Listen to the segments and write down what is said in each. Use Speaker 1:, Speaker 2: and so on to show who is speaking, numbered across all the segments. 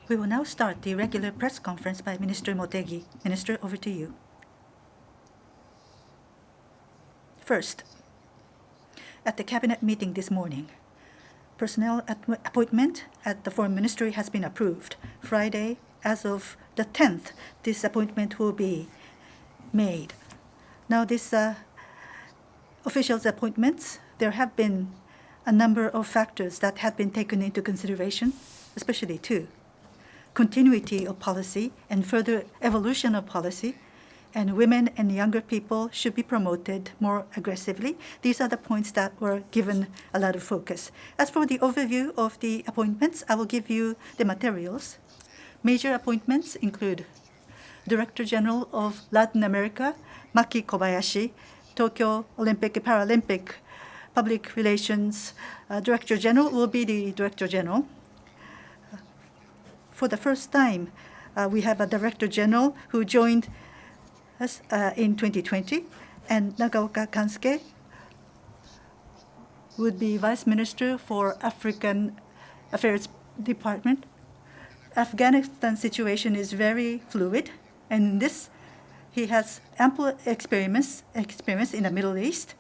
Speaker 1: We will now start the regular press conference by Minister Motegi. Minister, over to you. First, at the cabinet meeting this morning, personnel appointment at the Foreign Ministry has been approved. Friday, as of the 10th, this appointment will be made. Now, this officials' appointments, there have been a number of factors that have been taken into consideration, especially two: continuity of policy and further evolution of policy, and women and younger people should be promoted more aggressively. These are the points that were given a lot of focus. As for the overview of the appointments, I will give you the materials. Major appointments include Director General of Latin America, Maki Kobayashi, Tokyo Olympic and Paralympic Public Relations Director General will be the Director General. For the first time, we have a Director General who joined us in 2020, and Nagaoka Kansuke would be Vice Minister for African Affairs Department. Afghanistan situation is very fluid, and in this, he has ample experience in the Middle East,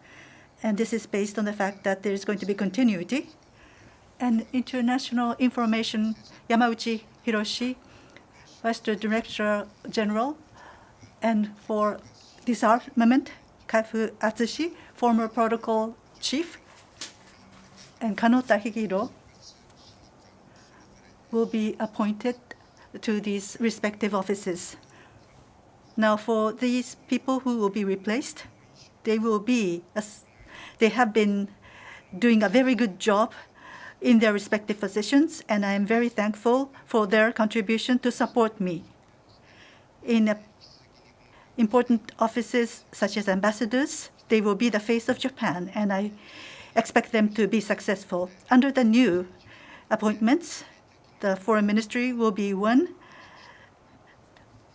Speaker 1: and this is based on the fact that there is going to be continuity. And International Information, Yamauchi Hiroshi, Vice Director General, and for disarmament, Kaifu Atsushi, former protocol chief, and Kanota Higiro will be appointed to these respective offices. Now, for these people who will be replaced, they have been doing a very good job in their respective positions, and I am very thankful for their contribution to support me. In important offices such as ambassadors, they will be the face of Japan, and I expect them to be successful. Under the new appointments, the Foreign Ministry will be one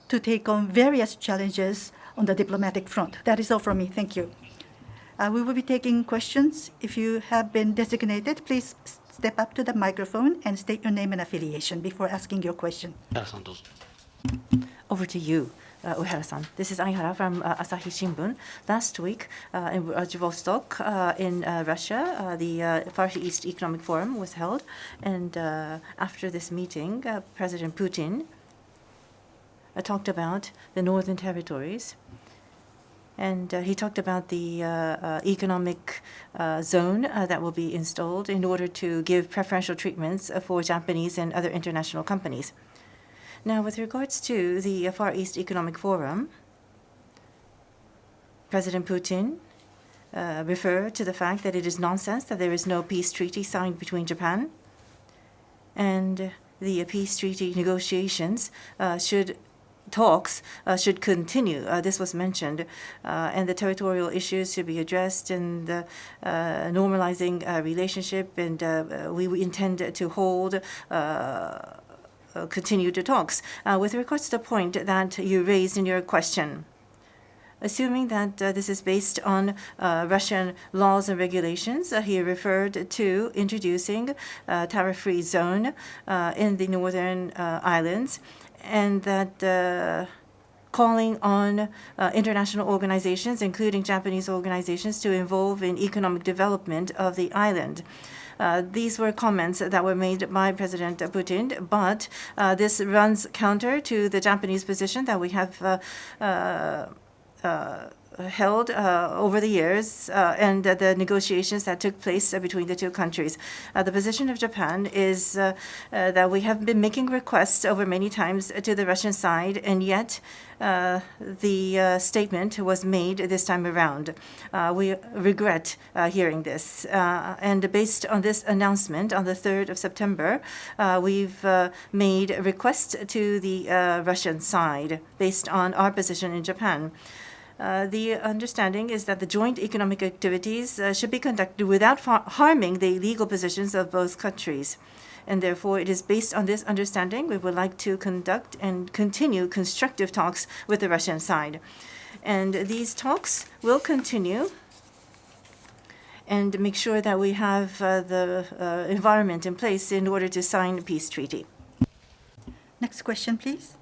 Speaker 1: to take on various challenges on the diplomatic front. That is all from me. Thank you. We will be taking questions. If you have been designated, please step up to the microphone and state your name and affiliation before asking your question.
Speaker 2: Over to you, Uehara-san. This is Aihara from Asahi Shimbun. Last week in Vladivostok, in Russia, the Far East Economic Forum was held, and after this meeting, President Putin talked about the northern territories, and he talked about the economic zone that will be installed in order to give preferential treatments for Japanese and other international companies. Now, with regards to the Far East Economic Forum, President Putin referred to the fact that it is nonsense that there is no peace treaty signed between Japan, and the peace treaty negotiations talks should continue. This was mentioned, and the territorial issues should be addressed, and normalizing relationship, and we intend to hold continued talks. With regards to the point that you raised in your question, assuming that this is based on Russian laws and regulations, he referred to introducing a tariff-free zone in the northern islands, and that calling on international organizations, including Japanese organizations, to involve in economic development of the island. These were comments that were made by President Putin, but this runs counter to the Japanese position that we have held over the years and the negotiations that took place between the two countries. The position of Japan is that we have been making requests over many times to the Russian side, and yet the statement was made this time around. We regret hearing this. And based on this announcement on the 3rd of September, we've made a request to the Russian side based on our position in Japan. The understanding is that the joint economic activities should be conducted without harming the legal positions of both countries. And therefore, it is based on this understanding we would like to conduct and continue constructive talks with the Russian side. And these talks will continue and make sure that we have the environment in place in order to sign a peace treaty.
Speaker 1: Next question, please.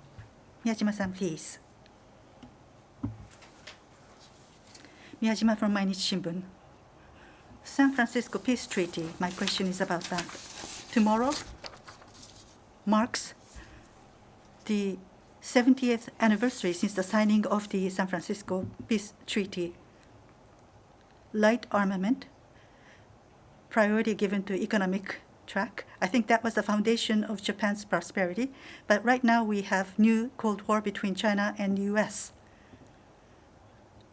Speaker 1: Miyajima-san, please. Miyajima from Mainichi Shimbun. San Francisco Peace Treaty. My question is about that. Tomorrow marks the 70th anniversary since the signing of the San Francisco Peace Treaty. Light armament, priority given to economic track. I think that was the foundation of Japan's prosperity. But right now we have new Cold War between China and the US.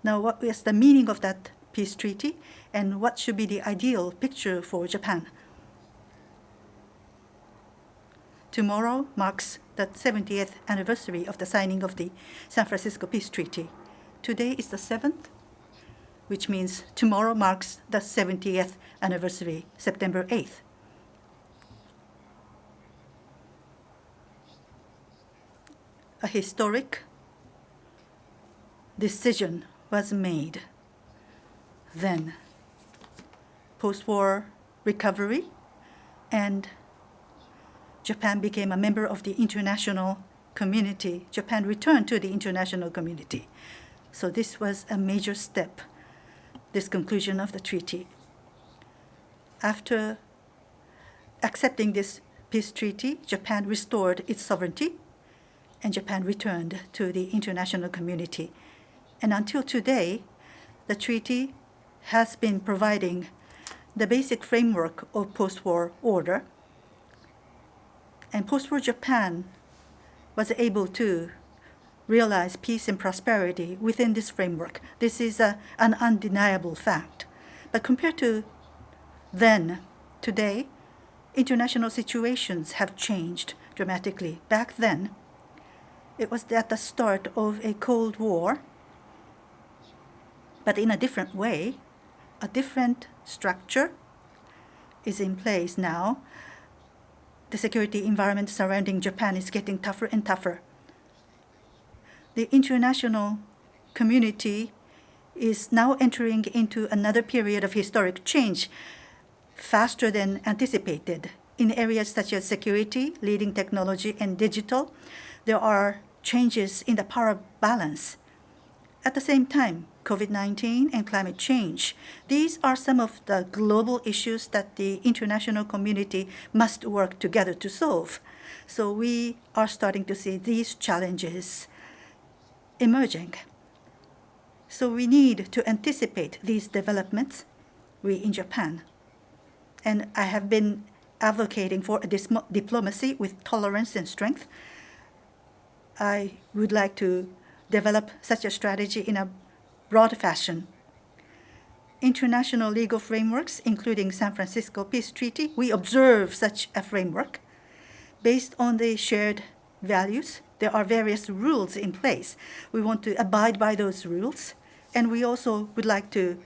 Speaker 1: Now, what is the meaning of that peace treaty, and what should be the ideal picture for Japan? Tomorrow marks the 70th anniversary of the signing of the San Francisco Peace Treaty. Today is the 7th, which means tomorrow marks the 70th anniversary, September 8th. A historic decision was made then. Post-war recovery, and Japan became a member of the international community. Japan returned to the international community. So this was a major step, this conclusion of the treaty. After accepting this peace treaty, Japan restored its sovereignty, and Japan returned to the international community. And until today, the treaty has been providing the basic framework of post-war order. And post-war Japan was able to realize peace and prosperity within this framework. This is an undeniable fact. But compared to then, today, international situations have changed dramatically. Back then, it was at the start of a Cold War, but in a different way. A different structure is in place now. The security environment surrounding Japan is getting tougher and tougher. The international community is now entering into another period of historic change, faster than anticipated. In areas such as security, leading technology, and digital, there are changes in the power balance. At the same time, COVID-19 and climate change, these are some of the global issues that the international community must work together to solve. So we are starting to see these challenges emerging. So we need to anticipate these developments, we in Japan. And I have been advocating for a diplomacy with tolerance and strength. I would like to develop such a strategy in a broad fashion. International legal frameworks, including San Francisco Peace Treaty, we observe such a framework. Based on the shared values, there are various rules in place. We want to abide by those rules, and we also would like to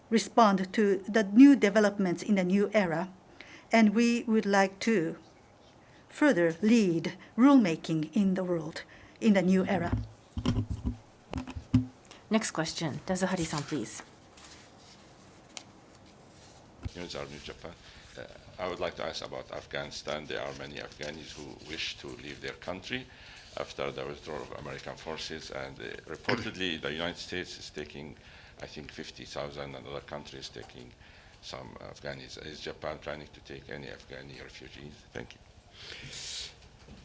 Speaker 1: respond to the new developments in the new era, and we would like to further lead rulemaking in the world in the new era.
Speaker 2: Next question, Dazuhari-san, please.
Speaker 3: News Army Japan. I would like to ask about Afghanistan. There are many Afghanis who wish to leave their country after the withdrawal of American forces, and reportedly the United States is taking, I think, 50,000, and other countries taking some Afghanis. Is Japan planning to take any Afghani refugees? Thank you.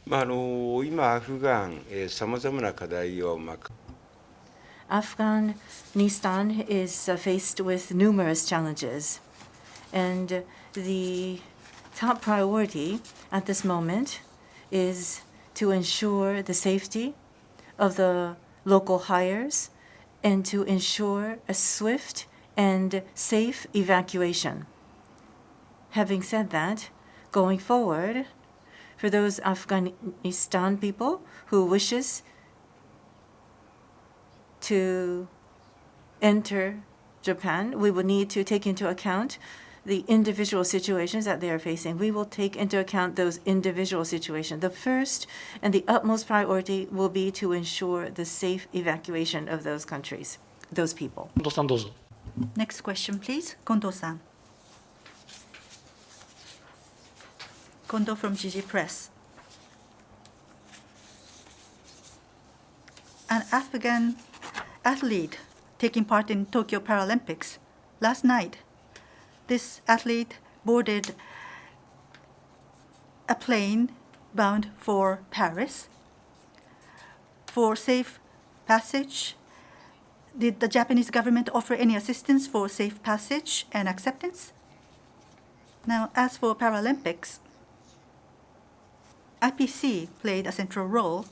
Speaker 4: 今アフガンさまざまな課題を
Speaker 2: Afghanistan is faced with numerous challenges, and the top priority at this moment is to ensure the safety of the local hires and to ensure a swift and safe evacuation. Having said that, going forward, for those Afghanistan people who wishes to enter Japan, we will need to take into account the individual situations that they are facing. We will take into account those individual situations. The first and the utmost priority will be to ensure the safe evacuation of those countries, those people.
Speaker 1: Next question, please. Kondo-san. Kondo from GG Press. an Afghan athlete taking part in Tokyo Paralympics. Last night, this athlete boarded a plane bound for Paris. For safe passage, did the Japanese government offer any assistance for safe passage and acceptance? Now, as for Paralympics, IPC played a central role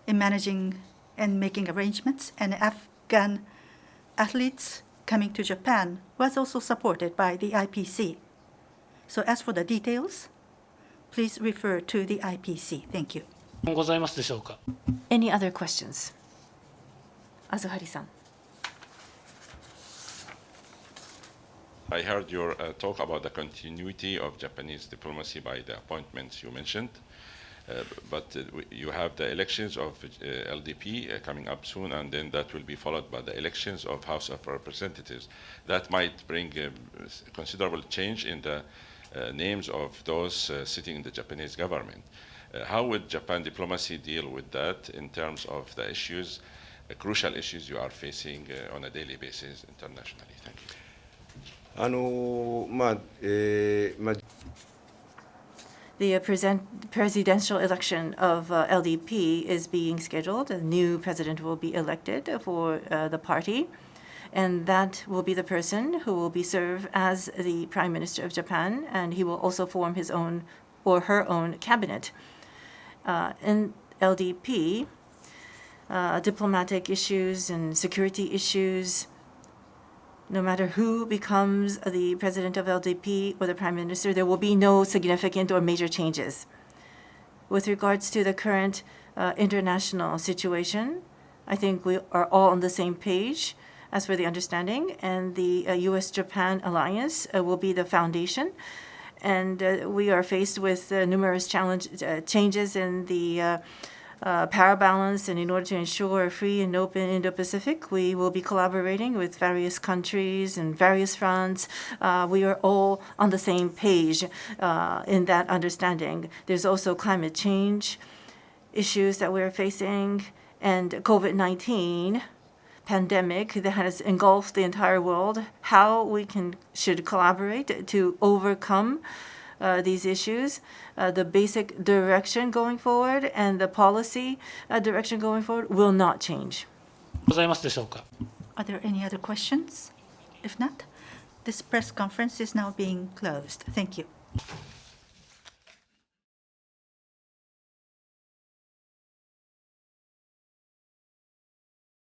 Speaker 1: in managing and making arrangements, and Afghan athletes coming to Japan was also supported by the IPC. So as for the details, please refer to the IPC. Thank you.
Speaker 5: ございますでしょうか。
Speaker 2: Any other questions? Azuhari-san.
Speaker 3: I heard your talk about the continuity of Japanese diplomacy by the appointments you mentioned, but you have the elections of LDP coming up soon, and then that will be followed by the elections of House of Representatives. That might bring considerable change in the names of those sitting in the Japanese government. How would Japan diplomacy deal with that in terms of the issues, crucial issues you are facing on a daily basis internationally? Thank you.
Speaker 2: The presidential election of LDP is being scheduled. A new president will be elected for the party, and that will be the person who will be served as the Prime Minister of Japan, and he will also form his own or her own cabinet. In LDP, diplomatic issues and security issues, no matter who becomes the president of LDP or the prime minister, there will be no significant or major changes. With regards to the current international situation, I think we are all on the same page as for the understanding, and the U.S.-Japan alliance will be the foundation. And we are faced with numerous changes in the power balance, and in order to ensure a free and open Indo-Pacific, we will be collaborating with various countries and various fronts. We are all on the same page in that understanding. There's also climate change issues that we're facing, and COVID-19 pandemic that has engulfed the entire world. How we should collaborate to overcome these issues, the basic direction going forward and the policy direction going forward will not change.
Speaker 5: ございますでしょうか。
Speaker 1: Are there any other questions? If not, this press conference is now being closed. Thank you.